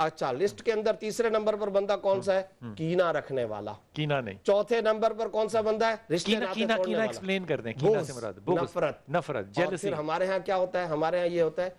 اچھا لسٹ کے اندر تیسرے نمبر پر بندہ کون سا ہے؟ کینہ رکھنے والا. کینہ نہیں. چوتھے نمبر پر کون سا بندہ ہے؟ رشتے ناطے توڑنے والا. کینہ ایکسپلین کر دیں. کینہ سے مراد نفرت، اور پھر ہمارے ہاں کیا ہوتا ہے؟ ہمارے ہاں یہ ہوتا ہے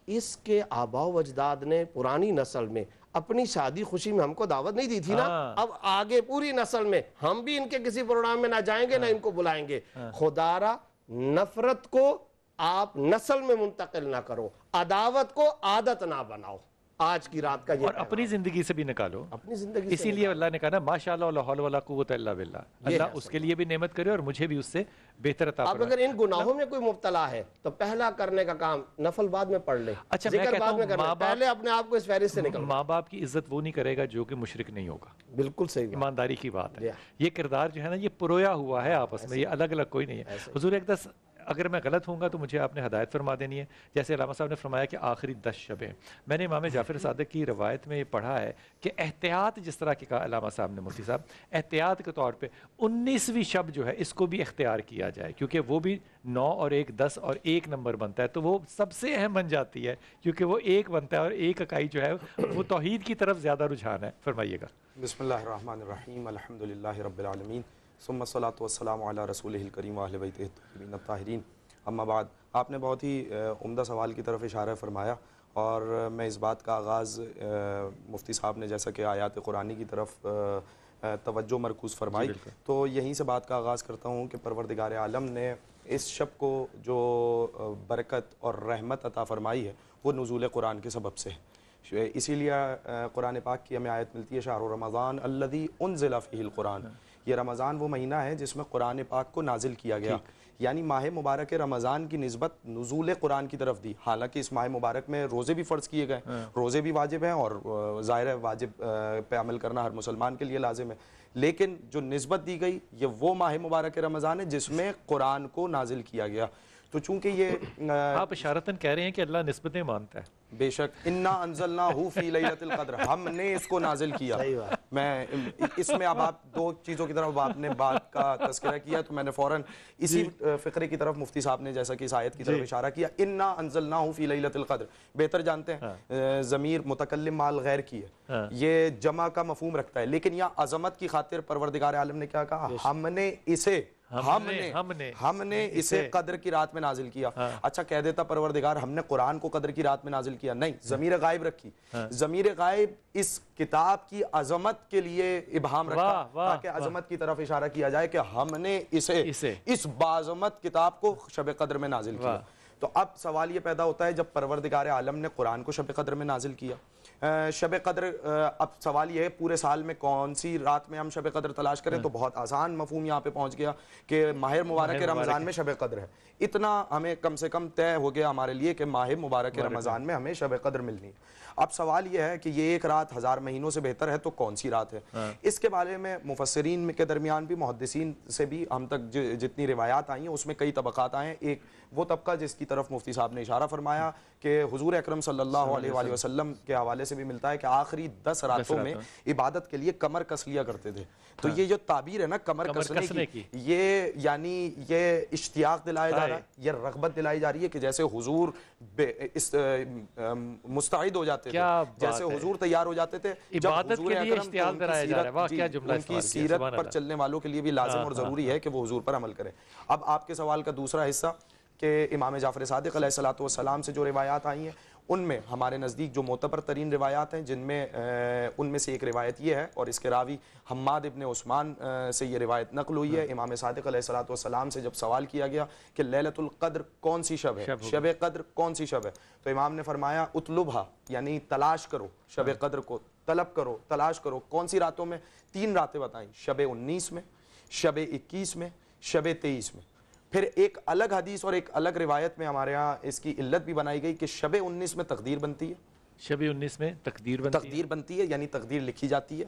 اس کے آباء و اجداد نے پرانی نسل میں اپنی شادی خوشی میں ہم کو دعوت نہیں دی تھی نا، اب آگے پوری نسل میں ہم بھی ان کے کسی پروگرام میں نہ جائیں گے نہ ان کو بلائیں گے. خدا را نفرت کو آپ نسل میں منتقل نہ کرو، عداوت کو عادت نہ بناؤ. آج کی رات کا یہ اور اپنی زندگی سے بھی نکالو. اپنی زندگی سے اسی لیے اللہ نے کہا نا ماشاءاللہ لا حول ولا قوت الا باللہ. اللہ اس کے لیے بھی نعمت کرے اور مجھے بھی اس سے بہتر عطا فرمائے. اب اگر ان گناہوں میں کوئی مبتلا ہے تو پہلا کرنے کا کام نفل بعد میں پڑھ لے. اچھا میں کہتا ہوں پہلے اپنے آپ کو اس فہرست سے نکالو. ماں باپ کی عزت وہ نہیں کرے گا جو کہ مشرک نہیں ہوگا. بالکل صحیح، ایمانداری کی بات ہے. یہ کردار جو ہے نا یہ پرویا ہوا ہے آپس میں، یہ الگ الگ کوئی نہیں ہے. حضور اقدس اگر میں غلط ہوں گا تو مجھے آپ نے ہدایت فرما دینی ہے. جیسے علامہ صاحب نے فرمایا کہ آخری 10 شبیں، میں نے امام جعفر صادق کی روایت میں یہ پڑھا ہے کہ احتیاط جس طرح کی کہا علامہ صاحب نے، مفتی صاحب احتیاط کے طور پہ 19ویں شب جو ہے اس کو بھی اختیار کیا جائے، کیونکہ وہ بھی 9 اور 1 10 اور 1 نمبر بنتا ہے، تو وہ سب سے اہم بن جاتی ہے کیونکہ وہ 1 بنتا ہے اور 1 اکائی جو ہے وہ توحید کی طرف زیادہ رجحان ہے. فرمائیے گا. بسم اللہ الرحمن الرحیم، الحمدللہ رب العالمین، ثم الصلاۃ والسلام علی رسولہ الکریم واہل بیتہ الطاہرین الطاہرین، اما بعد. آپ نے بہت ہی عمدہ سوال کی طرف اشارہ فرمایا، اور میں اس بات کا آغاز مفتی صاحب نے جیسا کہ آیات قرآنی کی طرف توجہ مرکوز فرمائی، تو یہیں سے بات کا آغاز کرتا ہوں کہ پروردگار عالم نے اس شب کو جو برکت اور رحمت عطا فرمائی ہے وہ نزول قرآن کے سبب سے ہے. اسی لیے قرآن پاک کی ہمیں آیت ملتی ہے شہر رمضان الذی انزل فیہ القرآن. یہ رمضان وہ مہینہ ہے جس میں قرآن پاک کو نازل کیا گیا، یعنی ماہ مبارک رمضان کی نسبت نزول قرآن کی طرف دی. حالانکہ اس ماہ مبارک میں روزے بھی فرض کیے گئے، روزے بھی واجب ہیں اور ظاہر ہے واجب پہ عمل کرنا ہر مسلمان کے لیے لازم ہے، لیکن جو نسبت دی گئی یہ وہ ماہ مبارک رمضان ہے جس میں قرآن کو نازل کیا گیا. تو چونکہ یہ آپ اشارتاً کہہ رہے ہیں کہ اللہ نسبتیں مانتا ہے. بے شک، انا انزلناہ فی لیلۃ القدر، ہم نے اس کو نازل کیا. میں اس میں اب آپ 2 چیزوں کی طرف آپ نے بات کا تذکرہ کیا تو میں نے فوراً اسی فقرے کی طرف مفتی صاحب نے جیسا کہ اس آیت کی طرف اشارہ کیا، انا انزلناہ فی لیلۃ القدر. بہتر جانتے ہیں ضمیر متکلم مال غیر کی ہے، یہ جمع کا مفہوم رکھتا ہے، لیکن یہاں عظمت کی خاطر پروردگار عالم نے کیا کہا؟ ہم نے اسے ہم نے اسے قدر کی رات میں نازل کیا. اچھا کہہ دیتا پروردگار ہم نے قرآن کو قدر کی رات میں نازل کیا، نہیں، ضمیر غائب رکھی. ضمیر غائب اس کتاب کی عظمت کے لیے ابہام رکھا تاکہ عظمت کی طرف اشارہ کیا جائے کہ ہم نے اسے اس باعظمت کتاب کو شب قدر میں نازل کیا. تو اب سوال یہ پیدا ہوتا ہے جب پروردگار عالم نے قرآن کو شب قدر میں نازل کیا، شب قدر، اب سوال یہ ہے پورے سال میں کون سی رات میں ہم شب قدر تلاش کریں؟ تو بہت آسان مفہوم یہاں پہ پہنچ گیا کہ ماہ مبارک رمضان میں شب قدر ہے. اتنا ہمیں کم سے کم طے ہو گیا ہمارے لیے کہ ماہ مبارک رمضان میں ہمیں شب قدر ملنی ہے. اب سوال یہ ہے کہ یہ ایک رات 1000 مہینوں سے بہتر ہے تو کون سی رات ہے؟ اس کے بارے میں مفسرین کے درمیان بھی، محدثین سے بھی ہم تک جتنی روایات آئی ہیں اس میں کئی طبقات آئے ہیں. ایک وہ طبقہ جس کی طرف مفتی صاحب نے اشارہ فرمایا کہ حضور اکرم صلی اللہ علیہ وآلہ وسلم کے حوالے سے بھی ملتا ہے کہ آخری 10 راتوں میں عبادت کے لیے کمر کس لیا کرتے تھے. تو یہ جو تعبیر ہے نا کمر کسنے کی، یہ یعنی یہ اشتیاق دلایا جا رہا ہے، یہ رغبت دلائی جا رہی ہے کہ جیسے حضور مستعد ہو جاتے تھے، جیسے حضور تیار ہو جاتے تھے، جب حضور اکرم ان کی سیرت پر چلنے والوں کے لیے بھی لازم اور ضروری ہے کہ وہ حضور پر عمل کریں. اب آپ کے سوال کا دوسرا حصہ کہ امام جعفر صادق علیہ السلام سے جو روایات آئی ہیں ان میں ہمارے نزدیک جو معتبر ترین روایات ہیں، جن میں ان میں سے ایک روایت یہ ہے اور اس کے راوی حماد ابن عثمان سے یہ روایت نقل ہوئی ہے. امام صادق علیہ السلام سے جب سوال کیا گیا کہ لیلۃ القدر کون سی شب ہے، شب قدر کون سی شب ہے، تو امام نے فرمایا اطلبھا، یعنی تلاش کرو شب قدر کو، طلب کرو، تلاش کرو. کون سی راتوں میں؟ 3 راتیں بتائیں، شب 19 میں، شب 21 میں، شب 23 میں. پھر ایک الگ حدیث اور ایک الگ روایت میں ہمارے ہاں اس کی علت بھی بنائی گئی کہ شب 19 میں تقدیر بنتی ہے، شب 19 میں تقدیر بنتی ہے یعنی تقدیر لکھی جاتی ہے.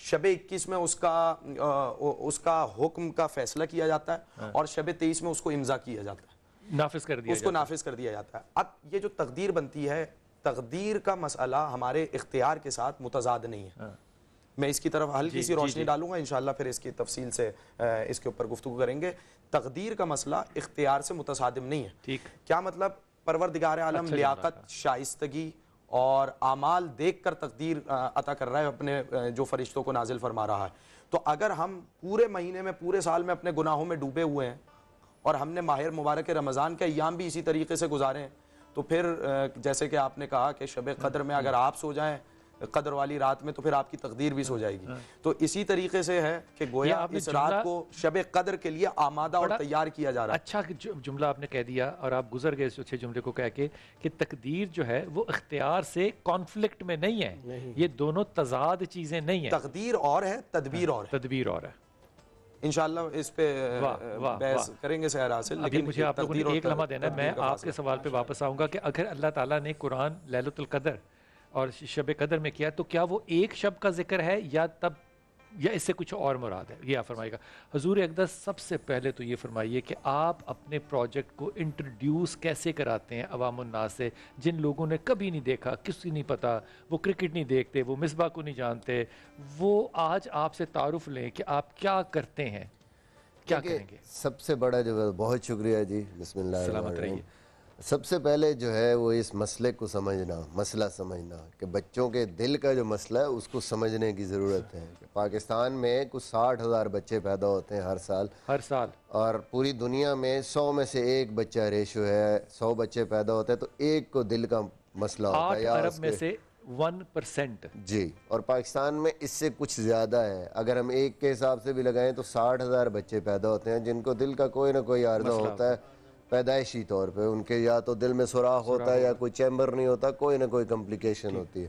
شب 21 میں اس کا حکم کا فیصلہ کیا جاتا ہے، اور شب 23 میں اس کو امضا کیا جاتا ہے، نافذ کر دیا جاتا ہے. اب یہ جو تقدیر بنتی ہے، تقدیر کا مسئلہ ہمارے اختیار کے ساتھ متضاد نہیں ہے. میں اس کی طرف ہلکی سی روشنی ڈالوں گا، انشاءاللہ پھر اس کی تفصیل سے اس کے اوپر گفتگو کریں گے. تقدیر کا مسئلہ اختیار سے متصادم نہیں ہے. ٹھیک. کیا مطلب؟ پروردگار عالم لیاقت، شائستگی اور اعمال دیکھ کر تقدیر عطا کر رہا ہے اپنے جو فرشتوں کو نازل فرما رہا ہے. تو اگر ہم پورے مہینے میں پورے سال میں اپنے گناہوں میں ڈوبے ہوئے ہیں اور ہم نے ماہ مبارک رمضان کے ایام بھی اسی طریقے سے گزارے ہیں, تو پھر جیسے کہ آپ نے کہا کہ شب قدر میں اگر آپ سو جائیں قدر والی رات میں, تو پھر آپ کی تقدیر بھی سو جائے گی. تو اسی طریقے سے ہے کہ گویا اس رات کو شب قدر کے لیے آمادہ اور تیار کیا جا رہا ہے. اچھا جملہ آپ نے کہہ دیا, اور آپ گزر گئے اس اچھے جملے کو کہہ کے کہ تقدیر جو ہے وہ اختیار سے کانفلکٹ میں نہیں ہے, یہ دونوں تضاد چیزیں نہیں ہیں. تقدیر اور ہے, تدبیر اور ہے. تدبیر اور ہے. انشاءاللہ اس پہ بحث کریں گے سحر حاصل. لیکن مجھے آپ لوگوں نے ایک لمحہ دینا ہے, میں آپ کے سوال پہ واپس آؤں گا کہ اگر اللہ تعالیٰ نے قرآن لیلۃ القدر اور شب قدر میں کیا, تو کیا وہ ایک شب کا ذکر ہے یا تب, یا اس سے کچھ اور مراد ہے؟ یہ آپ فرمائے گا. حضور اقدس سب سے پہلے تو یہ فرمائیے کہ آپ اپنے پروجیکٹ کو انٹروڈیوس کیسے کراتے ہیں عوام الناس سے, جن لوگوں نے کبھی نہیں دیکھا, کسی نہیں پتا, وہ کرکٹ نہیں دیکھتے, وہ مصباح کو نہیں جانتے, وہ آج آپ سے تعارف لیں کہ آپ کیا کرتے ہیں, کیا کریں گے؟ سب سے بڑا جو, بہت شکریہ جی, بسم اللہ الرحمن الرحیم. سب سے پہلے جو ہے وہ اس مسئلے کو سمجھنا, مسئلہ سمجھنا کہ بچوں کے دل کا جو مسئلہ ہے اس کو سمجھنے کی ضرورت ہے. کہ پاکستان میں کچھ 60,000 بچے پیدا ہوتے ہیں ہر سال, اور پوری دنیا میں 100 میں سے ایک بچہ ریشو ہے, 100 بچے پیدا ہوتے ہیں تو ایک کو دل کا مسئلہ ہوتا ہے, 8 ارب میں سے 1%. جی, اور پاکستان میں اس سے کچھ زیادہ ہے. اگر ہم ایک کے حساب سے بھی لگائیں تو 60,000 بچے پیدا ہوتے ہیں جن کو دل کا کوئی نہ کوئی عارضہ ہوتا ہے پیدائشی طور پہ. ان کے یا تو دل میں سوراخ ہوتا ہے یا کوئی چیمبر نہیں ہوتا, کوئی نہ کوئی کمپلیکیشن ہوتی ہے.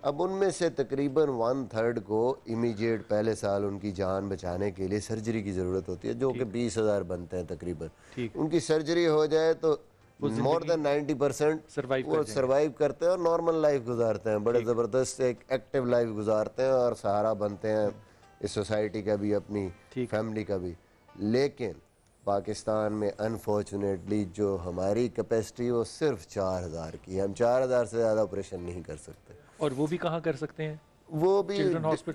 اب ان میں سے تقریباً 1/3 کو امیجیٹ پہلے سال ان کی جان بچانے کے لیے سرجری کی ضرورت ہوتی ہے, جو کہ 20,000 بنتے ہیں تقریباً. ان کی سرجری ہو جائے تو مور دین 90% وہ سروائیو کرتے ہیں اور نارمل لائف گزارتے ہیں, بڑے زبردست ایک ایکٹیو لائف گزارتے ہیں اور سہارا بنتے ہیں اس سوسائٹی کا بھی, اپنی فیملی کا بھی. لیکن پاکستان میں انفارچونیٹلی جو ہماری کیپیسٹی وہ صرف 4,000 کی ہے. ہم 4,000 سے زیادہ آپریشن نہیں کر سکتے. اور وہ بھی کہاں کر سکتے ہیں؟ وہ بھی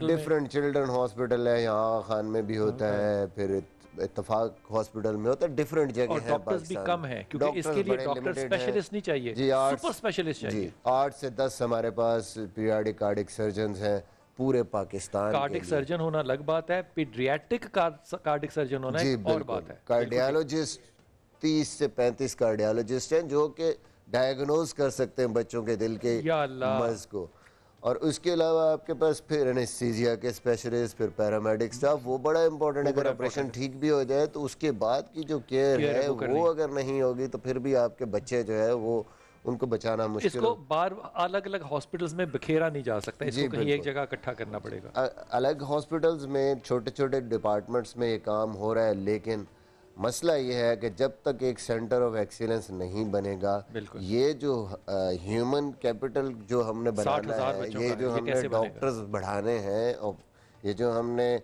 ڈیفرنٹ چلڈرن ہاسپٹل ہے, یہاں آغا خان میں بھی ہوتا ہے, پھر اتفاق ہاسپٹل میں ہوتا ہے, ڈیفرنٹ جگہ ہیں. ڈاکٹرز بھی کم ہیں کیونکہ اس کے لیے ڈاکٹر اسپیشلسٹ نہیں چاہیے, سپر اسپیشلسٹ چاہیے. 8 سے 10 ہمارے پاس پیریاڈک کارڈک سرجنز ہیں پورے پاکستان. کارڈک سرجن ہونا الگ بات ہے, پیڈیاٹرک کارڈک سرجن ہونا ایک اور بات ہے. کارڈیالوجسٹ 30 سے 35 کارڈیالوجسٹ ہیں جو کہ ڈائیگنوز کر سکتے ہیں بچوں کے دل کے مرض کو. اور اس کے علاوہ آپ کے پاس پھر انیستھیزیا کے اسپیشلسٹ, پھر پیرامیڈک سٹاف, وہ بڑا امپورٹنٹ ہے. اگر آپریشن ٹھیک بھی ہو جائے تو اس کے بعد کی جو کیئر ہے وہ اگر نہیں ہوگی تو پھر بھی آپ کے بچے جو ہے وہ ان کو بچانا مشکل. اس کو بار الگ الگ ہاسپٹلز میں بکھیرا نہیں جا سکتا, اس کو کہیں ایک جگہ اکٹھا کرنا پڑے گا. الگ ہاسپٹلز میں چھوٹے چھوٹے ڈپارٹمنٹس میں یہ کام ہو رہا ہے, لیکن مسئلہ یہ ہے کہ جب تک ایک سینٹر آف ایکسیلنس نہیں بنے گا, یہ جو ہیومن کیپٹل جو ہم نے بنانا ہے, یہ جو ہم نے ڈاکٹرز بڑھانے ہیں اور یہ جو ہم نے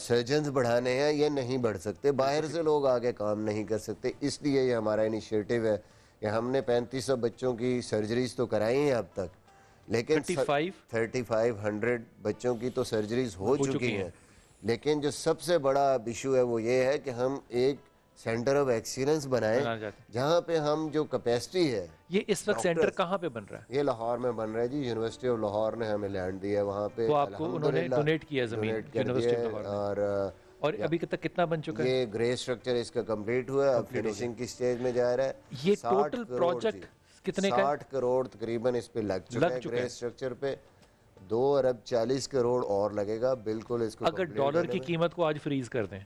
سرجنز بڑھانے ہیں, یہ نہیں بڑھ سکتے. باہر سے لوگ آگے کام نہیں کر سکتے. اس لیے یہ ہمارا انیشیٹو ہے کہ ہم نے 3500 بچوں کی سرجریز تو کرائی ہیں اب تک, لیکن 3500 بچوں کی تو سرجریز ہو چکی ہیں. لیکن جو سب سے بڑا ایشو ہے وہ یہ ہے کہ ہم ایک سینٹر آف ایکسیلنس بنائیں جہاں پہ ہم جو کیپیسٹی ہے. یہ اس وقت سینٹر کہاں پہ بن رہا ہے؟ یہ لاہور میں بن رہا ہے جی. یونیورسٹی آف لاہور نے ہمیں لینڈ دیا ہے وہاں پہ, وہ آپ کو انہوں نے ڈونیٹ کیا زمین یونیورسٹی آف لاہور. اور ابھی تک کتنا بن چکا ہے؟ یہ گرے اسٹرکچر اس کا کمپلیٹ ہوا ہے, اب فنیشنگ کی سٹیج میں جا رہا ہے. یہ ٹوٹل پروجیکٹ کتنے کا ہے؟ 60 کروڑ تقریباً اس پہ لگ چکا ہے. گرے اسٹرکچر پہ 2 ارب 40 کروڑ اور لگے گا. بالکل اس کو اگر ڈالر کی قیمت کو آج فریز کر دیں,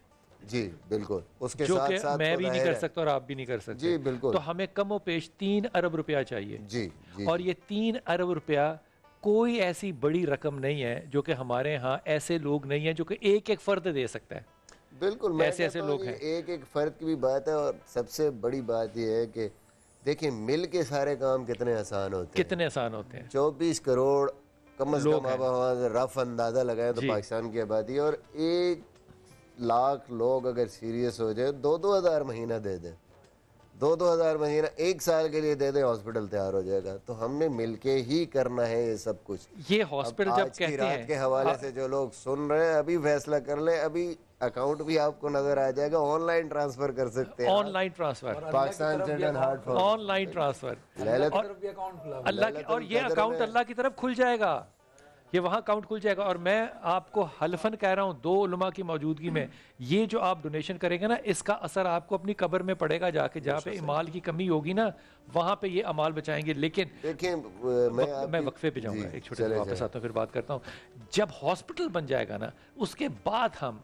جی بالکل, اس کے جو ساتھ کہ ساتھ میں بھی نہیں کر سکتا اور آپ بھی نہیں کر سکتے, جی بالکل, تو ہمیں کم و پیش 3 ارب روپیہ چاہیے. جی اور یہ 3 ارب روپیہ کوئی ایسی بڑی رقم نہیں ہے جو کہ ہمارے ہاں ایسے لوگ نہیں ہیں جو کہ ایک ایک فرد دے سکتا ہے. بالکل, ایسے لوگ ہیں. ایک ایک فرد کی بھی بات ہے. اور سب سے بڑی بات یہ ہے کہ دیکھیں مل کے سارے کام کتنے آسان ہوتے ہیں, کتنے آسان ہوتے ہیں. 24 کروڑ کم از کم آپ رف اندازہ لگائیں تو پاکستان کی آبادی, اور 1 لاکھ لوگ اگر سیریس ہو جائے 2-2 ہزار مہینہ دے دیں 2,000 مہینہ 1 سال کے لیے دے دیں, ہاسپٹل تیار ہو جائے گا. تو ہم نے مل کے ہی کرنا ہے یہ سب کچھ. یہ ہاسپٹل جب کہتے ہیں رات کے حوالے سے جو لوگ سن رہے ہیں ابھی فیصلہ کر لیں, ابھی اکاؤنٹ بھی آپ کو نظر آ جائے گا, آن لائن ٹرانسفر کر سکتے ہیں. Online transfer, Pakistan children heart foundation online transfer, اللہ کی, اور یہ اکاؤنٹ اللہ کی طرف کھل جائے گا, یہ وہاں اکاؤنٹ کھل جائے گا. اور میں آپ کو حلفاً کہہ رہا ہوں 2 علماء کی موجودگی میں, یہ جو آپ ڈونیشن کریں گے نا, اس کا اثر آپ کو اپنی قبر میں پڑے گا جا کے, جہاں پہ امال کی کمی ہوگی نا وہاں پہ یہ امال بچائیں گے. لیکن دیکھیں میں وقفے پہ جاؤں گا, ایک چھوٹے سے واپس آتا ہوں, پھر بات کرتا ہوں. جب ہاسپٹل بن جائے گا نا, اس کے بعد ہم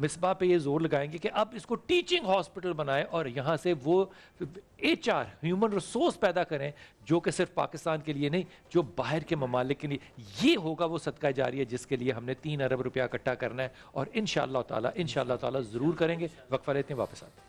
مصباح پہ یہ زور لگائیں گے کہ اب اس کو ٹیچنگ ہاسپٹل بنائیں, اور یہاں سے وہ HR ہیومن ریسورس پیدا کریں جو کہ صرف پاکستان کے لیے نہیں, جو باہر کے ممالک کے لیے. یہ ہوگا وہ صدقہ جاریہ جس کے لیے ہم نے 3 ارب روپیہ اکٹھا کرنا ہے, اور انشاءاللہ تعالی ضرور کریں گے. وقفہ لیتے ہیں, واپس آتے ہیں.